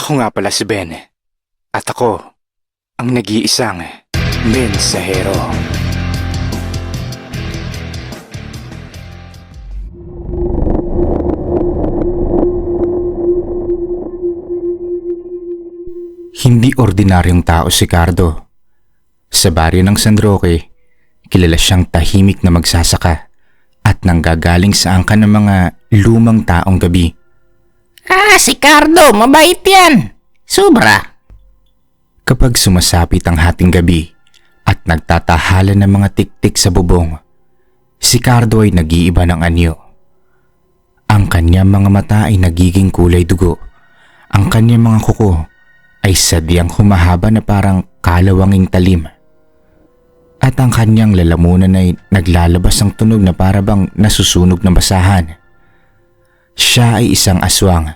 Ako nga pala si Ben. At ako, ang nag-iisang mensahero. Hindi ordinaryong tao si Cardo. Sa baryo ng San Roque, kilala siyang tahimik na magsasaka at nanggagaling sa angkan ng mga lumang taong gabi. Si Cardo, mabait yan. Sobra. Kapag sumasapit ang hating gabi at nagtatahalan ng mga tiktik sa bubong, si Cardo ay nag-iiba ng anyo. Ang kanyang mga mata ay nagiging kulay dugo. Ang kanyang mga kuko ay sadyang humahaba na parang kalawanging talim. At ang kanyang lalamunan ay naglalabas ng tunog na parabang nasusunog na basahan. Siya ay isang aswang,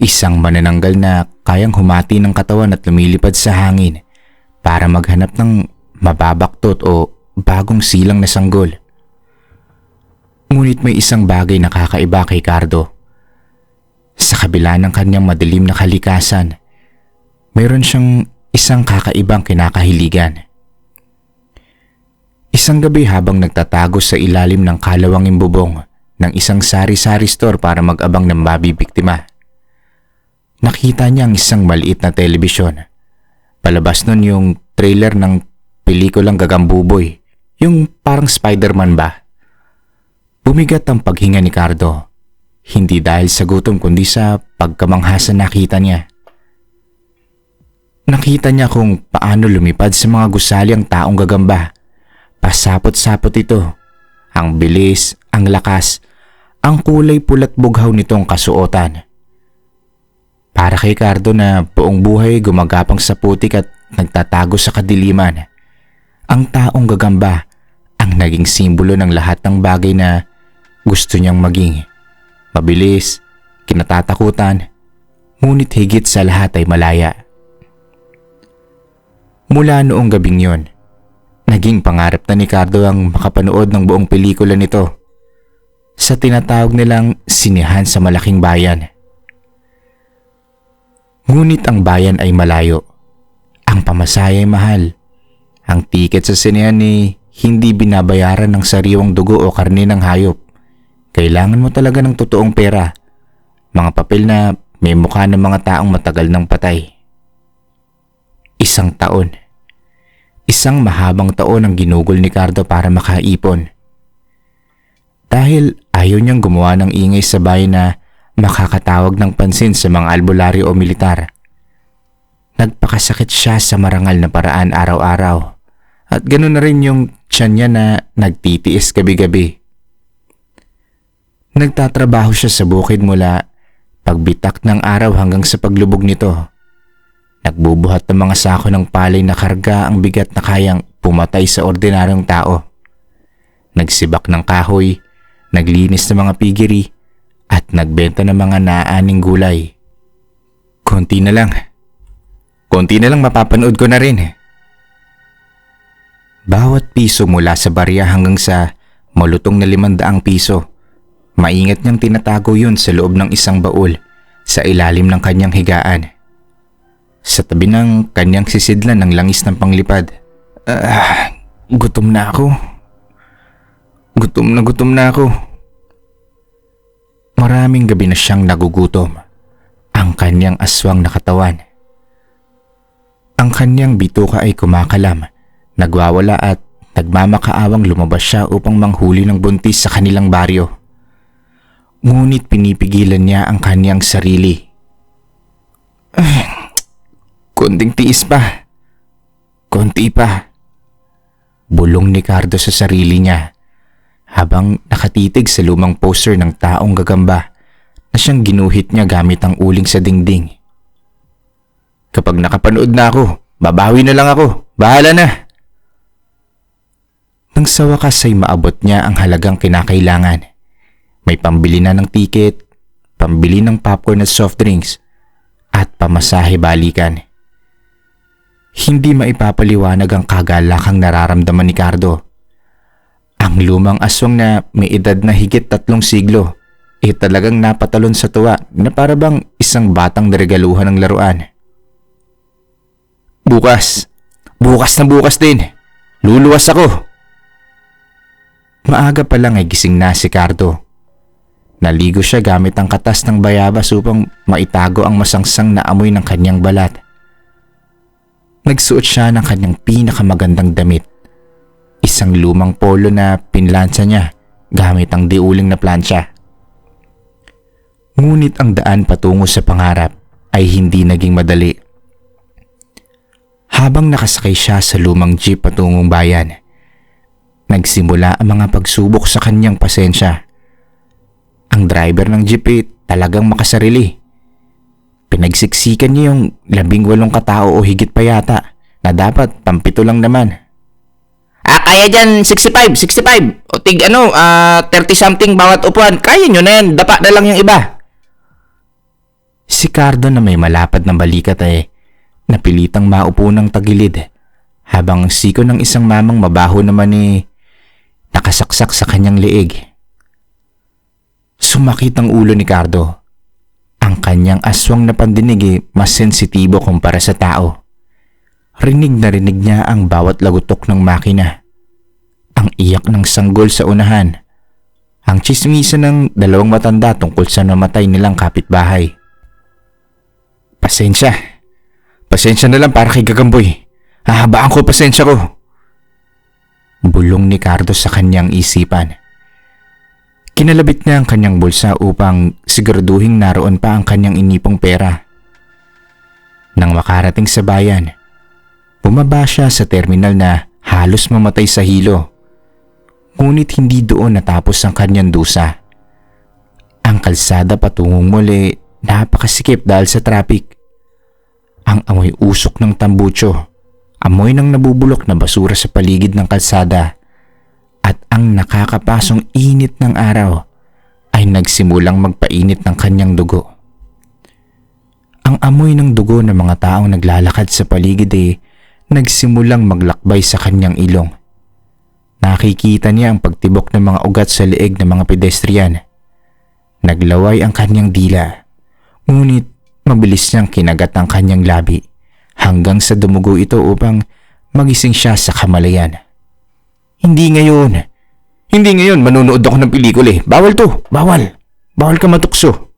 isang manananggal na kayang humati ng katawan at lumilipad sa hangin para maghanap ng mababaktot o bagong silang na sanggol. Ngunit may isang bagay na kakaiba kay Cardo. Sa kabila ng kanyang madilim na kalikasan, mayroon siyang isang kakaibang kinakahiligan. Isang gabi habang nagtatago sa ilalim ng kalawanging bubong ng isang sari-sari store para mag-abang ng mabibiktima, nakita niya ang isang maliit na telebisyon. Palabas nun yung trailer ng pelikulang Gagambuboy, yung parang Spider-Man ba? Bumigat ang paghinga ni Cardo, hindi dahil sa gutom kundi sa pagkamangha sa nakita niya. Nakita niya kung paano lumipad sa mga gusali ang taong gagamba. Pasapot-sapot ito. Ang bilis, ang lakas, ang kulay pulat bughaw nitong kasuotan. Para kay Cardo na buong buhay gumagapang sa putik at nagtatago sa kadiliman, ang taong gagamba ang naging simbolo ng lahat ng bagay na gusto niyang maging. Mabilis, kinatatakutan, ngunit higit sa lahat ay malaya. Mula noong gabing yon, naging pangarap na ni Cardo ang makapanood ng buong pelikula nito sa tinatawag nilang sinehan sa malaking bayan. Ngunit ang bayan ay malayo. Ang pamasahe ay mahal. Ang tiket sa sinehan ay hindi binabayaran ng sariwang dugo o karne ng hayop. Kailangan mo talaga ng totoong pera. Mga papel na may mukha ng mga taong matagal nang patay. Isang taon. Isang mahabang taon ang ginugol ni Cardo para makaipon. Dahil ayaw niyang gumawa ng ingay sa bayan na makakatawag ng pansin sa mga albularyo o militar. Nagpakasakit siya sa marangal na paraan araw-araw. At ganoon na rin yung tiyan niya na nagtitiis gabi-gabi. Nagtatrabaho siya sa bukid mula pagbitak ng araw hanggang sa paglubog nito. Nagbubuhat ng mga sako ng palay na karga ang bigat na kayang pumatay sa ordinaryong tao. Nagsibak ng kahoy, naglinis ng mga pigiri, at nagbenta ng mga naaaning gulay. Konti na lang mapapanood ko na rin. Bawat piso mula sa barya hanggang sa malutong na 500 piso, maingat niyang tinatago yun sa loob ng isang baul sa ilalim ng kanyang higaan. Sa tabi ng kanyang sisidlan ng langis ng panglipad. Gutom na ako. Gutom na ako. Maraming gabi na siyang nagugutom. Ang kanyang aswang na katawan. Ang kanyang bituka ay kumakalam, nagwawala at nagmamakaawang lumabas siya upang manghuli ng buntis sa kanilang baryo. Ngunit pinipigilan niya ang kanyang sarili. Konting tiis pa. Konti pa. Bulong ni Cardo sa sarili niya habang nakatitig sa lumang poster ng taong gagamba na siyang ginuhit niya gamit ang uling sa dingding. Kapag nakapanood na ako, babawi na lang ako. Bahala na. Nang sa wakas ay maabot niya ang halagang kinakailangan. May pambili na ng tiket, pambili ng popcorn at soft drinks, at pamasahe balikan. Hindi maipapaliwanag ang kagalakang nararamdaman ni Cardo. Ang lumang aswang na may edad na higit 3 siglo talagang napatalon sa tuwa na para bang isang batang naregaluhan ng laruan. Bukas na bukas din. Luluwas ako. Maaga pa lang ay gising na si Cardo. Naligo siya gamit ang katas ng bayabas upang maitago ang masangsang na amoy ng kanyang balat. Nagsuot siya ng kanyang pinakamagandang damit. Isang lumang polo na pinlansya niya gamit ang diuling na plansya. Ngunit ang daan patungo sa pangarap ay hindi naging madali. Habang nakasakay siya sa lumang jeep patungong bayan, nagsimula ang mga pagsubok sa kanyang pasensya. Ang driver ng jeep talagang makasarili. Pinagsiksikan niya yung 18 katao o higit pa yata na dapat pampito lang naman. Kaya dyan 65. O 30 something bawat upuan. Kaya nyo na yan, dapa na lang yung iba. Si Cardo na may malapad na balikat napilitang maupo ng tagilid habang ang siko ng isang mamang mabaho naman nakasaksak sa kanyang leeg. Sumakit ang ulo ni Cardo. Ang kanyang aswang na pandinig mas sensitibo kumpara sa tao. Rinig na rinig niya ang bawat lagutok ng makina. Ang iyak ng sanggol sa unahan. Ang tsismisa ng 2 matanda tungkol sa namatay nilang kapitbahay. Pasensya na lang para kay Gagamboy. Hahabaan ko pasensya ko. Bulong ni Cardo sa kanyang isipan. Kinalabit niya ang kanyang bulsa upang siguraduhing naroon pa ang kanyang inipong pera. Nang makarating sa bayan, bumaba siya sa terminal na halos mamatay sa hilo. Ngunit hindi doon natapos ang kanyang dusa. Ang kalsada patungong mall napakasikip dahil sa traffic. Ang amoy usok ng tambutso, amoy ng nabubulok na basura sa paligid ng kalsada, at ang nakakapasong init ng araw ay nagsimulang magpainit ng kanyang dugo. Ang amoy ng dugo ng mga taong naglalakad sa paligid nagsimulang maglakbay sa kanyang ilong. Nakikita niya ang pagtibok ng mga ugat sa leeg ng mga pedestrian. Naglaway ang kanyang dila, ngunit mabilis niyang kinagat ang kanyang labi hanggang sa dumugo ito upang magising siya sa kamalayan. Hindi ngayon, manonood ako ng pelikula. Bawal to, bawal ka matukso.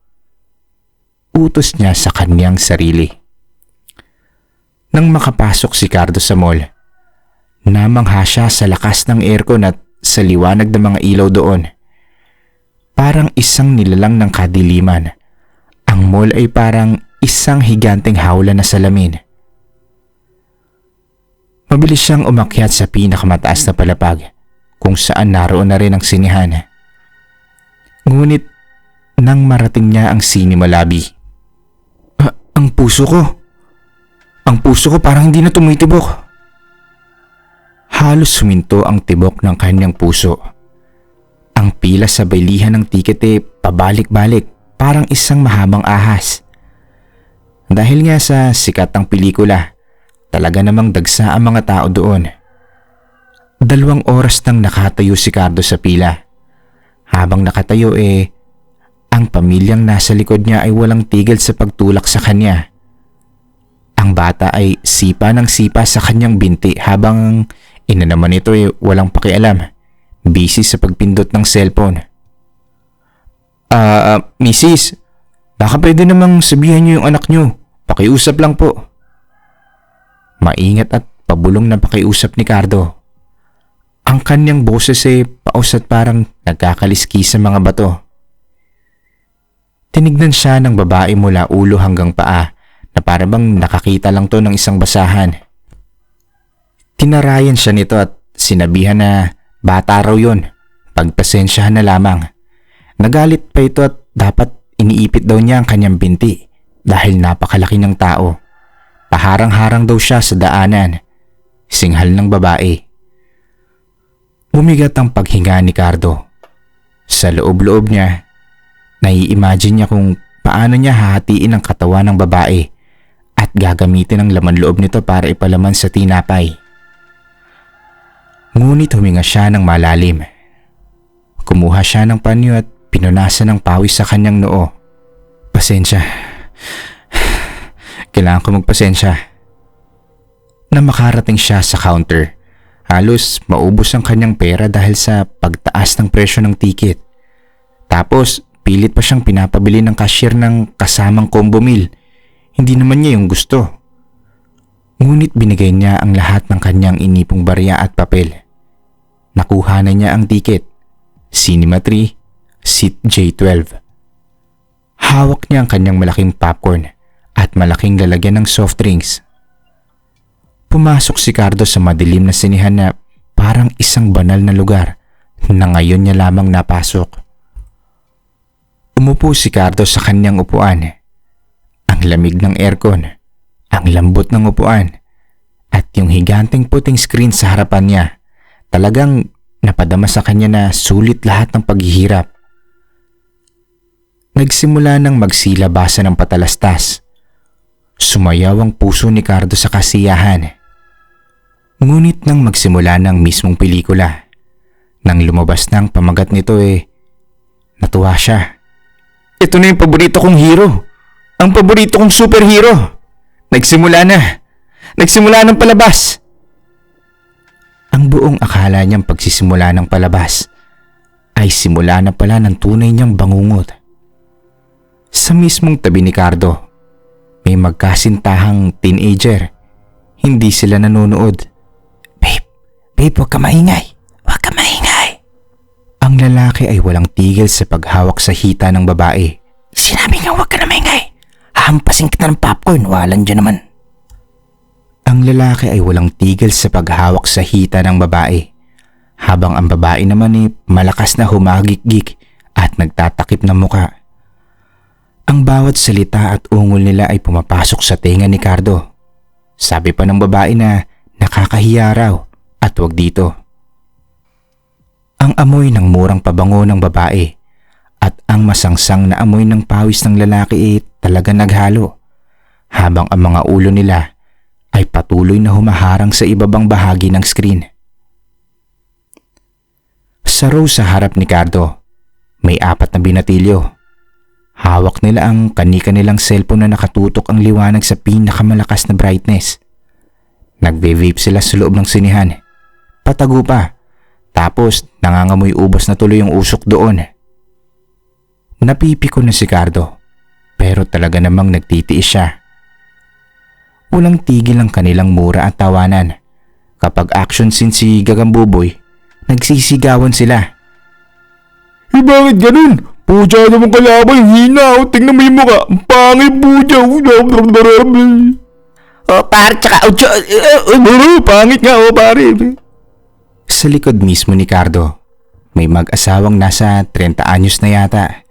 Utos niya sa kanyang sarili. Nang makapasok si Cardo sa mall, namangha siya sa lakas ng aircon at sa liwanag ng mga ilaw doon. Parang isang nilalang ng kadiliman. Ang mall ay parang isang higanteng hawla na salamin. Mabilis siyang umakyat sa pinakamataas na palapag kung saan naroon na rin ang sinihan. Ngunit nang marating niya ang cinema lobby, ang puso ko parang hindi na tumitibok. Halos suminto ang tibok ng kanyang puso. Ang pila sa bilihan ng tiket pabalik-balik. Parang isang mahabang ahas. Dahil nga sa sikat ng pelikula, talaga namang dagsa ang mga tao doon. 2 oras nang nakatayo si Cardo sa pila. Habang nakatayo ang pamilyang nasa likod niya ay walang tigil sa pagtulak sa kanya. Ang bata ay sipa ng sipa sa kanyang binti habang ina naman ito walang pakialam, busy sa pagpindot ng cellphone. Mrs., baka pwede namang sabihan niyo yung anak niyo. Pakiusap lang po. Maingat at pabulong na pakiusap ni Cardo. Ang kanyang boses paus at parang nagkakaliski sa mga bato. Tinignan siya ng babae mula ulo hanggang paa na para bang nakakita lang to ng isang basahan. Tinarayan siya nito at sinabihan na bata raw yun, pagpasensyahan na lamang. Nagalit pa ito at dapat iniipit daw niya ang kanyang binti dahil napakalaki ng tao. Paharang-harang daw siya sa daanan. Singhal ng babae. Bumigat ang paghinga ni Cardo. Sa loob-loob niya, nai-imagine niya kung paano niya hahatiin ang katawan ng babae at gagamitin ang laman loob nito para ipalaman sa tinapay. Ngunit huminga siya ng malalim. Kumuha siya ng panyo at pinunasan ng pawis sa kanyang noo. Pasensya. Kailangan ko magpasensya. Na makarating siya sa counter, halos maubos ang kanyang pera dahil sa pagtaas ng presyo ng ticket. Tapos pilit pa siyang pinapabili ng cashier ng kasamang combo meal. Hindi naman niya yung gusto. Ngunit binigay niya ang lahat ng kanyang inipong barya at papel. Nakuha na niya ang ticket. Cinema 3, Seat J12. Hawak niya ang kanyang malaking popcorn at malaking lalagyan ng soft drinks. Pumasok si Cardo sa madilim na sinihan na parang isang banal na lugar na ngayon niya lamang napasok. Umupo si Cardo sa kanyang upuan. Ang lamig ng aircon, ang lambot ng upuan, at yung higanteng puting screen sa harapan niya, talagang napadama sa kanya na sulit lahat ng paghihirap. Nagsimula ng magsilabasa ng patalastas. Sumayaw ang puso ni Cardo sa kasiyahan. Ngunit nang magsimula ng mismong pelikula, nang lumabas ng pamagat nito natuwa siya. Ito na yung paborito kong hero. Ang paborito kong superhero. Nagsimula na. Nagsimula ng palabas. Ang buong akala niyang pagsisimula ng palabas ay simula na pala ng tunay niyang bangungot. Sa mismong tabi ni Cardo, may magkasintahang teenager. Hindi sila nanonood. Babe, huwag ka maingay. Huwag ka maingay. Ang lalaki ay walang tigil sa paghawak sa hita ng babae. Sinabi nga huwag ka na maingay. Hampasin kita ng popcorn, walang dyan naman. Ang lalaki ay walang tigil sa paghawak sa hita ng babae, habang ang babae naman malakas na humagik-gik at nagtatakip ng muka. Ang bawat salita at ungol nila ay pumapasok sa tenga ni Cardo. Sabi pa ng babae na nakakahiya raw at wag dito. Ang amoy ng murang pabango ng babae at ang masangsang na amoy ng pawis ng lalaki talaga naghalo, habang ang mga ulo nila ay patuloy na humaharang sa ibabang bahagi ng screen. Sa row sa harap ni Cardo, may 4 na binatilyo. Hawak nila ang kani-kanilang cellphone na nakatutok ang liwanag sa pinakamalakas na brightness. Nagve-vape sila sa loob ng sinihan. Patago pa. Tapos nangangamoy ubos na tuloy yung usok doon. Napipiko na si Cardo, pero talaga namang nagtitiis siya. Walang tigil ang kanilang mura at tawanan. Kapag action scene si Gagambuboy, nagsisigawan sila. Bakit ganun? Puja naman kalaban, hina. Tingnan mo yung mukha. Ang pangit, puja. Pare, tsaka Pangit nga, pare. Sa likod mismo ni Cardo, may mag-asawang nasa 30 anyos na yata.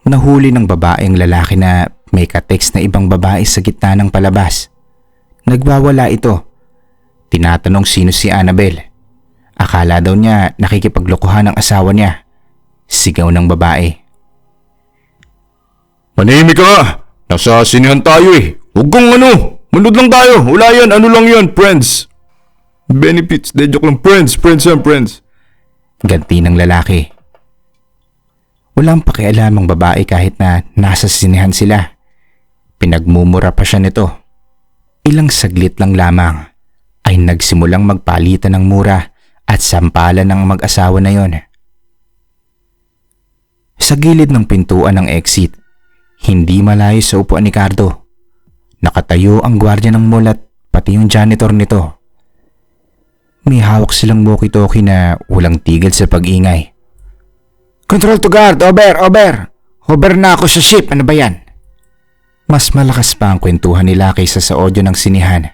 Nahuli ng babaeng lalaki na may ka-text na ibang babae sa gitna ng palabas. Nagwawala ito. Tinatanong sino si Annabel. Akala daw niya nakikipaglokohan ng asawa niya. Sigaw ng babae. Manahimik ka nga! Nasa sinihan tayo Huwag kang manood lang tayo. Wala yan, ano lang yan, friends. Benefits, de joke lang, friends. Ganti ng lalaki. Walang pakialam ang babae kahit na nasa sinihan sila. Pinagmumura pa siya nito. Ilang saglit lang lamang ay nagsimulang magpalitan ng mura at sampalan ng mag-asawa na yon. Sa gilid ng pintuan ng exit, hindi malayo sa upuan ni Cardo, nakatayo ang gwardiya ng mall at pati yung janitor nito. May hawak silang walkie-talkie na walang tigil sa pag-ingay. Control to guard, over. Over na ako sa ship, ano ba yan? Mas malakas pa ang kwentuhan nila kaysa sa audio ng sinihan.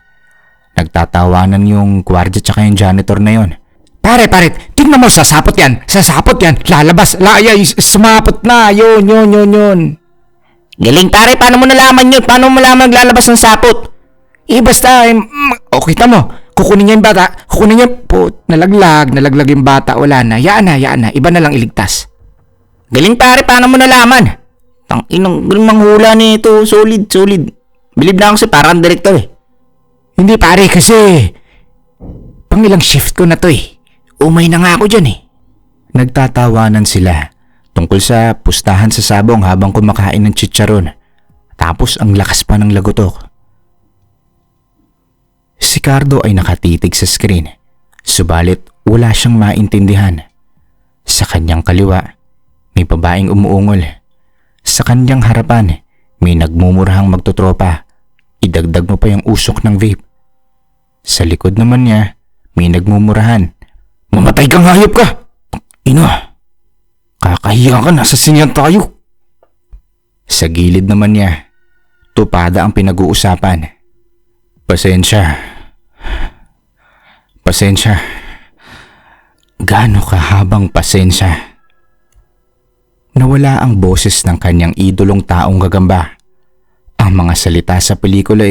Nagtatawanan yung gwardiya tsaka yung janitor na yon. Pare, tingnan mo, sasapot yan, lalabas, sumapot na, yun. Galing pare, paano mo nalaman yun? Paano mo nalaman naglalabas ng sapot? Basta, kita mo, kukunin niya yung bata, nalaglag yung bata, wala na, yaan na, iba na lang iligtas. Galing pare, paano mo nalaman? Tanginang galing manghula nito, solid. Bilib na ako si parang director Hindi pare, kasi pang ilang shift ko na to Umay na nga ako dyan Nagtatawanan sila tungkol sa pustahan sa sabong habang kumakain ng chicharon. Tapos ang lakas pa ng lagotok. Si Cardo ay nakatitig sa screen, subalit wala siyang maintindihan. Sa kanyang kaliwa, may babaeng umuungol. Sa kanyang harapan, may nagmumurahang magtotropa. Idagdag mo pa yung usok ng vape. Sa likod naman niya, may nagmumurahan. Mamatay kang hayop ka! Ina, kakahiya ka, nasa sinyan tayo. Sa gilid naman niya, tupada ang pinag-uusapan. Pasensya. Gaano kahabang pasensya? Nawala ang boses ng kanyang idolong taong gagamba. Ang mga salita sa pelikula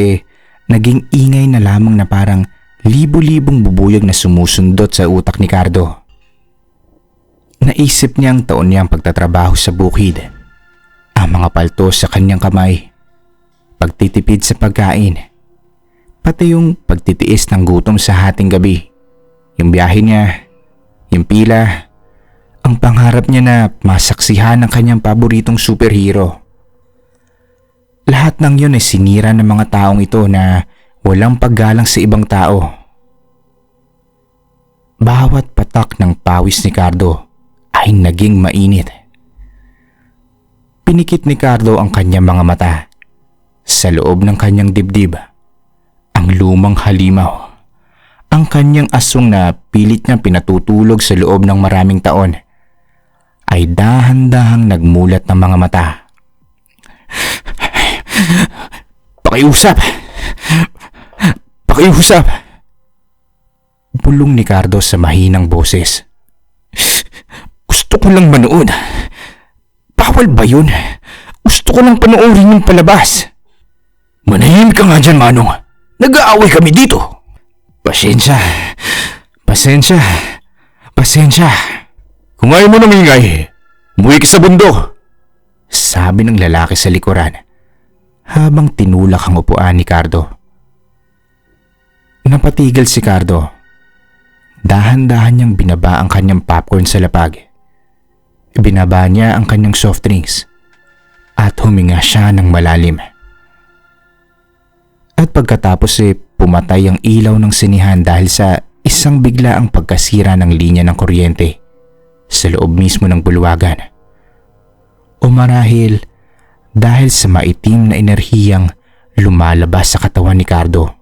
naging ingay na lamang na parang libo-libong bubuyog na sumusundot sa utak ni Cardo. Naisip niya ang taon niyang pagtatrabaho sa bukid, ang mga palto sa kanyang kamay, pagtitipid sa pagkain, pati yung pagtitiis ng gutom sa hating gabi, yung biyahe niya, yung pila, ang pangarap niya na masaksihan ng kanyang paboritong superhero. Lahat ng yun ay sinira ng mga taong ito na walang paggalang sa ibang tao. Bawat patak ng pawis ni Cardo ay naging mainit. Pinikit ni Cardo ang kanyang mga mata. Sa loob ng kanyang dibdib, ang lumang halimaw, ang kanyang aswang na pilit niyang pinatutulog sa loob ng maraming taon, ay dahan-dahang nagmulat ng mga mata. Pakiusap! Bulong ni Cardo sa mahinang boses. Gusto ko lang manood. Bawal ba yun? Gusto ko lang panoorin yung palabas. Manahin ka nga dyan, Manong. Nag-aaway kami dito. Pasensya. Kung ayaw mo namingay, umuwi ka sa bundok, sabi ng lalaki sa likuran habang tinulak ang upuan ni Cardo. Napatigil si Cardo. Dahan-dahan niyang binaba ang kanyang popcorn sa lapag. Binaba niya ang kanyang soft drinks at huminga siya ng malalim. At pagkatapos pumatay ang ilaw ng sinihan dahil sa isang biglaang pagkasira ng linya ng kuryente sa loob mismo ng bulwagan. O marahil dahil sa maitim na enerhiyang lumalabas sa katawan ni Cardo.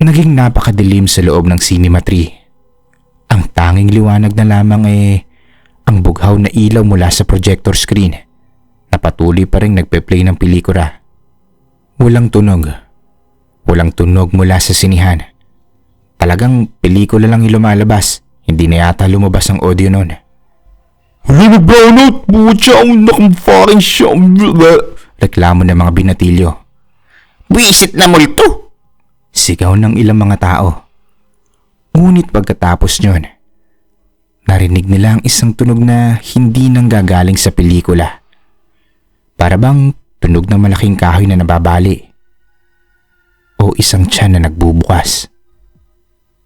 Naging napakadilim sa loob ng Cinema 3. Ang tanging liwanag na lamang ang bughaw na ilaw mula sa projector screen na patuloy pa rin nagpe-play ng pelikula. Walang tunog mula sa sinihan. Talagang pelikula lang yung lumalabas. Hindi na yata lumabas ang audio nun. Brownout! Butya ang nakang siyam! Reklamo ng mga binatilyo. Buisit na multo! Sigaw ng ilang mga tao. Ngunit pagkatapos nyon, narinig nila ang isang tunog na hindi nanggagaling sa pelikula. Para bang tunog ng malaking kahoy na nababali. O isang tiyan na nagbubukas.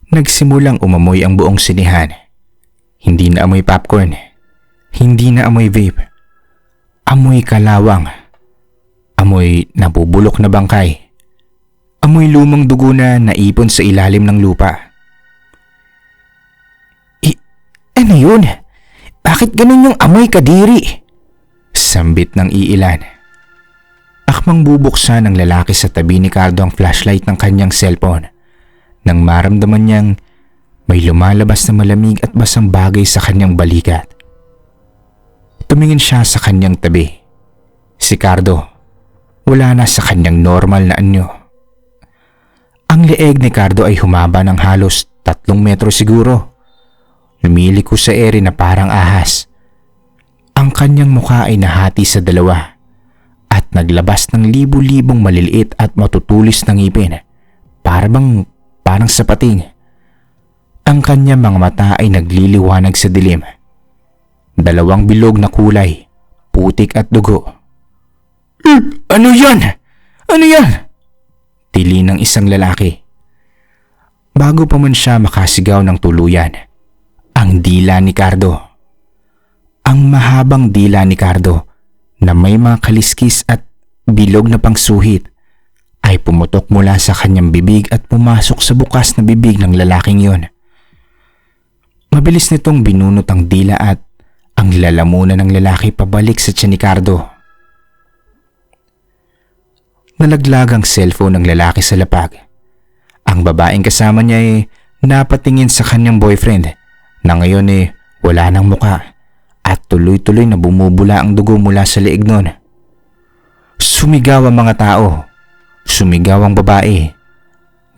Nagsimulang umamoy ang buong sinihan. Hindi na amoy popcorn. Hindi na amoy vape. Amoy kalawang. Amoy nabubulok na bangkay. Amoy lumang dugo na naipon sa ilalim ng lupa. Ano yun? Bakit ganun yung amoy, Kadiri? Sambit ng iilan. Akmang bubuksan ng lalaki sa tabi ni Cardo ang flashlight ng kanyang cellphone nang maramdaman niyang may lumalabas na malamig at basang bagay sa kanyang balikat. Tumingin siya sa kanyang tabi. Si Cardo, wala na sa kanyang normal na anyo. Ang leeg ni Cardo ay humaba ng halos 3 metro siguro. Lumiliko sa ere na parang ahas. Ang kanyang mukha ay nahati sa dalawa at naglabas ng libu-libong maliliit at matutulis na ngipin. Parang sa pating. Ang kanyang mga mata ay nagliliwanag sa dilim. 2 bilog na kulay, putik at dugo. Ano yan? Ano yan? Tili ng isang lalaki. Bago pa man siya makasigaw ng tuluyan, ang dila ni Cardo Ang mahabang dila ni Cardo na may mga kaliskis at bilog na pangsuhit ay pumutok mula sa kanyang bibig at pumasok sa bukas na bibig ng lalaking yon. Mabilis nitong binunot ang dila at ang lalamunan ng lalaki pabalik sa tiyan ni Cardo. Nalaglag ang cellphone ng lalaki sa lapag. Ang babaeng kasama niya ay napatingin sa kanyang boyfriend na ngayon wala ng muka at tuloy-tuloy na bumubula ang dugo mula sa leeg nun. Sumigaw ang mga tao. Sumigaw ang babae.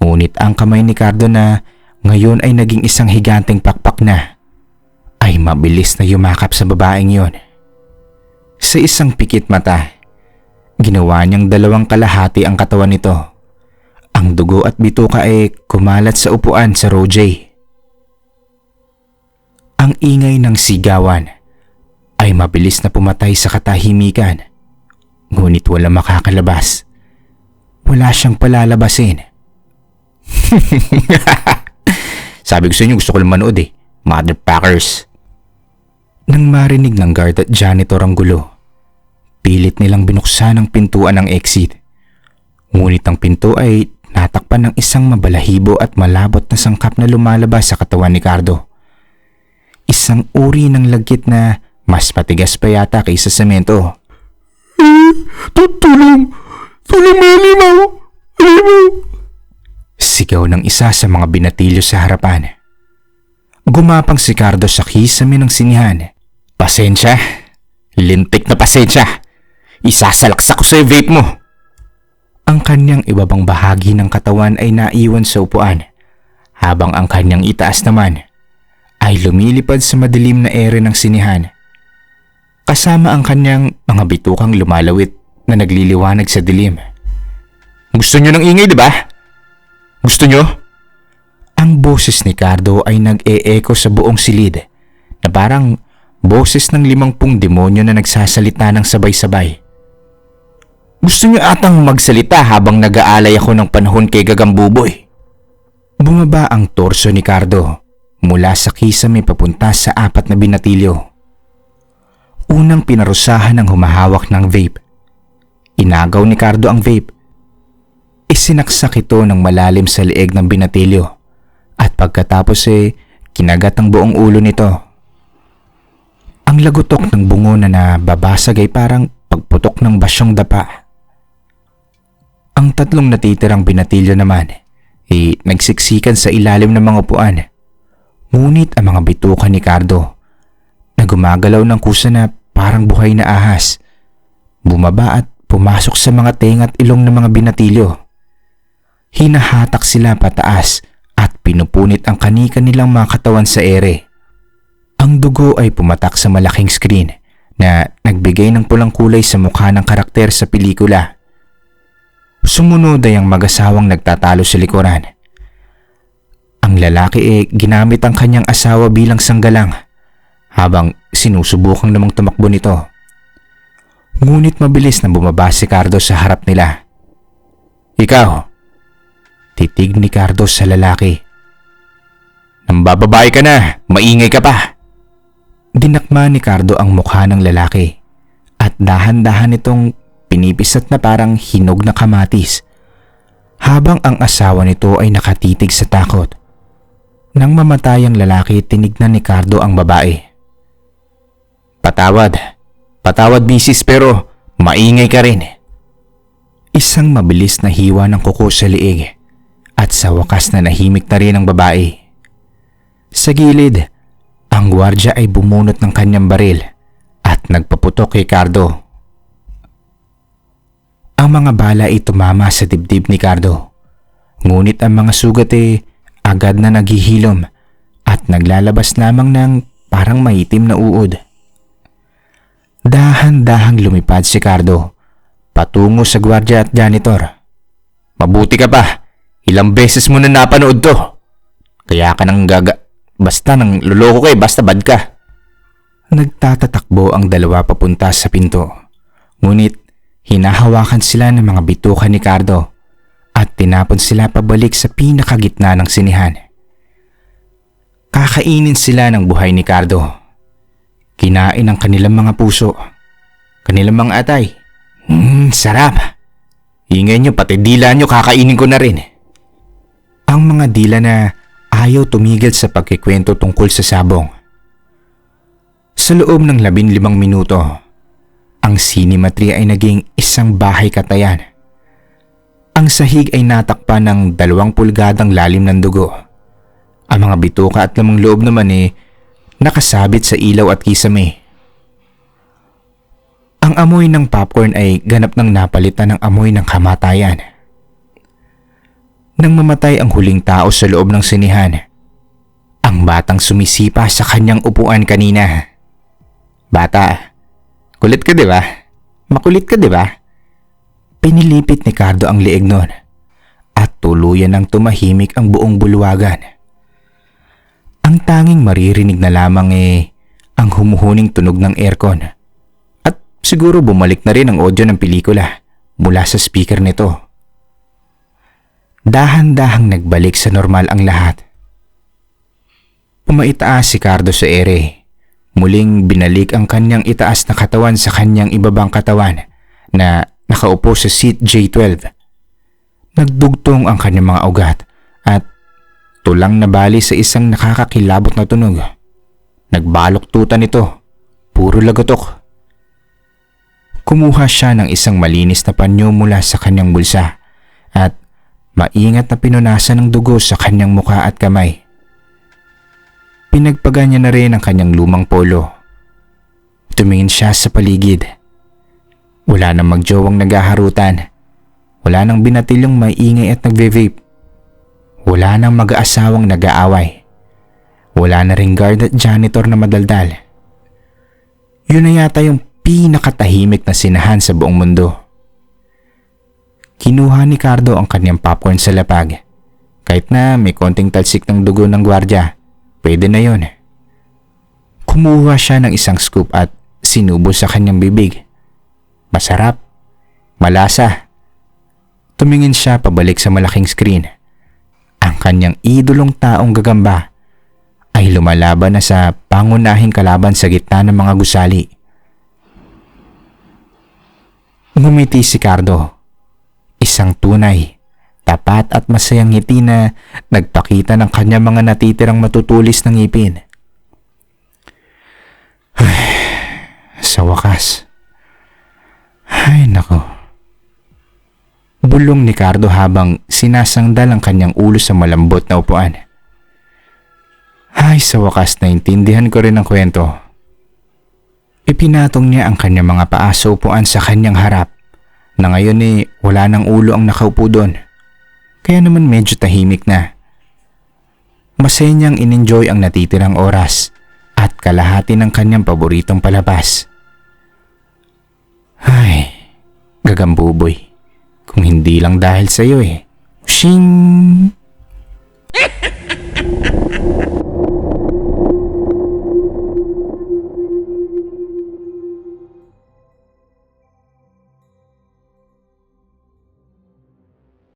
Ngunit ang kamay ni Cardo na ngayon ay naging isang higanteng pakpak na ay mabilis na yumakap sa babaeng yon. Sa isang pikit mata, ginawa niyang 2 kalahati ang katawan nito. Ang dugo at bituka ay kumalat sa upuan sa Rojay. Ang ingay ng sigawan ay mabilis na pumatay sa katahimikan. Ngunit wala makakalabas. Wala siyang palalabasin. Sabi ko sa inyo, gusto ko lang manood Motherfuckers. Nang marinig ng guard at janitor ang gulo, pilit nilang binuksan ang pintuan ng exit. Ngunit ang pinto ay natakpan ng isang mabalahibo at malabot na sangkap na lumalabas sa katawan ni Cardo. Isang uri ng lagkit na mas matigas pa yata kaysa semento. Tulong! Tulong, Alimaw! Alimaw! Sigaw ng isa sa mga binatilyo sa harapan. Gumapang si Cardo sa kisame ng sinihan. Pasensya. Lintik na pasensya. Isasalaksak ko sa vape mo. Ang kanyang ibabang bahagi ng katawan ay naiwan sa upuan, habang ang kanyang itaas naman ay lumilipad sa madilim na ere ng sinihan. Kasama ang kanyang mga bitukang lumalawit na nagliliwanag sa dilim. Gusto nyo ng ingay, di ba? Gusto nyo? Ang boses ni Cardo ay nag-e-echo sa buong silid na parang boses ng 50 demonyo na nagsasalita ng sabay-sabay. Gusto nyo atang magsalita habang nag-aalay ako ng panahon kay Gagambuboy. Bumaba ang torso ni Cardo mula sa kisame papunta sa 4 na binatilyo. Unang pinarusahan ng humahawak ng vape. Inagaw ni Cardo ang vape. Isinaksak ito ng malalim sa leeg ng binatilyo at pagkatapos kinagat ang buong ulo nito. Ang lagutok ng bungo na nababasag ay parang pagputok ng basyong dapa. Ang 3 natitirang binatilyo naman nagsiksikan sa ilalim ng mga upuan. Ngunit ang mga bituka ni Cardo na gumagalaw ng kusa na parang buhay na ahas, bumaba at pumasok sa mga tenga at ilong ng mga binatilyo. Hinahatak sila pataas at pinupunit ang kanika nilang mga katawan sa ere. Ang dugo ay pumatak sa malaking screen na nagbigay ng pulang kulay sa mukha ng karakter sa pelikula. Sumunod ay ang mag-asawang nagtatalo sa likuran. Ang lalaki ginamit ang kanyang asawa bilang sanggalang habang sinusubukang namang tumakbo nito. Ngunit mabilis na bumaba si Cardo sa harap nila. Ikaw, titig ni Cardo sa lalaki. Nambababae ka na, maingay ka pa. Dinakma ni Cardo ang mukha ng lalaki at dahan-dahan itong pinipisat na parang hinog na kamatis habang ang asawa nito ay nakatitig sa takot. Nang mamatay ang lalaki, tinignan ni Cardo ang babae. Patawad misis, pero maingay ka rin. Isang mabilis na hiwa ng kuko sa liig at sa wakas na nahimik na rin ang babae. Sa gilid, ang gwardya ay bumunot ng kanyang baril at nagpaputok kay Cardo. Ang mga bala ay tumama sa dibdib ni Cardo. Ngunit ang mga sugat agad na naghihilom at naglalabas lamang ng parang maitim na uod. Dahan-dahang lumipad si Cardo patungo sa gwardya at janitor. Mabuti ka pa, ilang beses mo na napanood to. Kaya ka nang basta nang luloko basta bad ka. Nagtatatakbo ang 2 papunta sa pinto. Ngunit hinahawakan sila ng mga bituka ni Cardo at tinapon sila pabalik sa pinakagitna ng sinihan. Kakainin sila ng buhay ni Cardo. Kinain ang kanilang mga puso, kanilang mga atay. Sarap. Ingay nyo, pati dila nyo kakainin ko na rin. Ang mga dila na ayaw tumigil sa pagkikwento tungkol sa sabong. Sa loob ng 15 minuto, ang Cinema 3 ay naging isang bahay katayan. Ang sahig ay natakpan ng 2 pulgadang lalim ng dugo. Ang mga bituka at lamang loob naman nakasabit sa ilaw at kisame. Ang amoy ng popcorn ay ganap ng napalitan ng amoy ng kamatayan. Nang mamatay ang huling tao sa loob ng sinihan, ang batang sumisipa sa kanyang upuan kanina. Bata, kulit ka, di ba? Makulit ka, di ba? Pinilipit ni Cardo ang leeg nun at tuluyan ng tumahimik ang buong bulwagan. Ang tanging maririnig na lamang ang humuhuning tunog ng aircon at siguro bumalik na rin ang audio ng pelikula mula sa speaker nito. Dahan-dahang nagbalik sa normal ang lahat. Pumaitaas si Cardo sa ere. Muling binalik ang kanyang itaas na katawan sa kanyang ibabang katawan na nakaupo sa seat J12. Nagdugtong ang kanyang mga ugat at tulang nabali sa isang nakakakilabot na tunog. Nagbalok-tutan ito, puro lagotok. Kumuha siya ng isang malinis na panyo mula sa kanyang bulsa at maingat na pinunasan ng dugo sa kanyang muka at kamay. Pinagpaga niya na rin ang kanyang lumang polo. Tumingin siya sa paligid. Wala nang magjowang naghaharutan. Wala nang binatilyong maingay at nagve-vape. Wala nang mag-aasawang nag-aaway. Wala na ring guard at janitor na madaldal. Yun na yata yung pinakatahimik na sinahan sa buong mundo. Kinuha ni Cardo ang kanyang popcorn sa lapag. Kahit na may konting talsik ng dugo ng gwardya, pwede na yon. Kumuha siya ng isang scoop at sinubo sa kanyang bibig. Masarap. Malasa. Tumingin siya pabalik sa malaking screen. Ang kanyang idolong taong gagamba ay lumalaban na sa pangunahing kalaban sa gitna ng mga gusali. Ngumiti si Cardo. Isang tunay, tapat at masayang ngiti na nagpakita ng kanyang mga natitirang matutulis ng ngipin. Sa wakas. Ay nako. Bulong ni Cardo habang sinasangdal ang kanyang ulo sa malambot na upuan. Ay sa wakas naintindihan ko rin ang kwento. Ipinatong niya ang kanyang mga paa sa upuan sa kanyang harap na ngayon wala nang ulo ang nakaupo doon. Kaya naman medyo tahimik na. Masaya niyang in-enjoy ang natitirang oras at kalahati ng kanyang paboritong palabas. Ay, gagambuboy. Kung hindi lang dahil sa'yo Shing!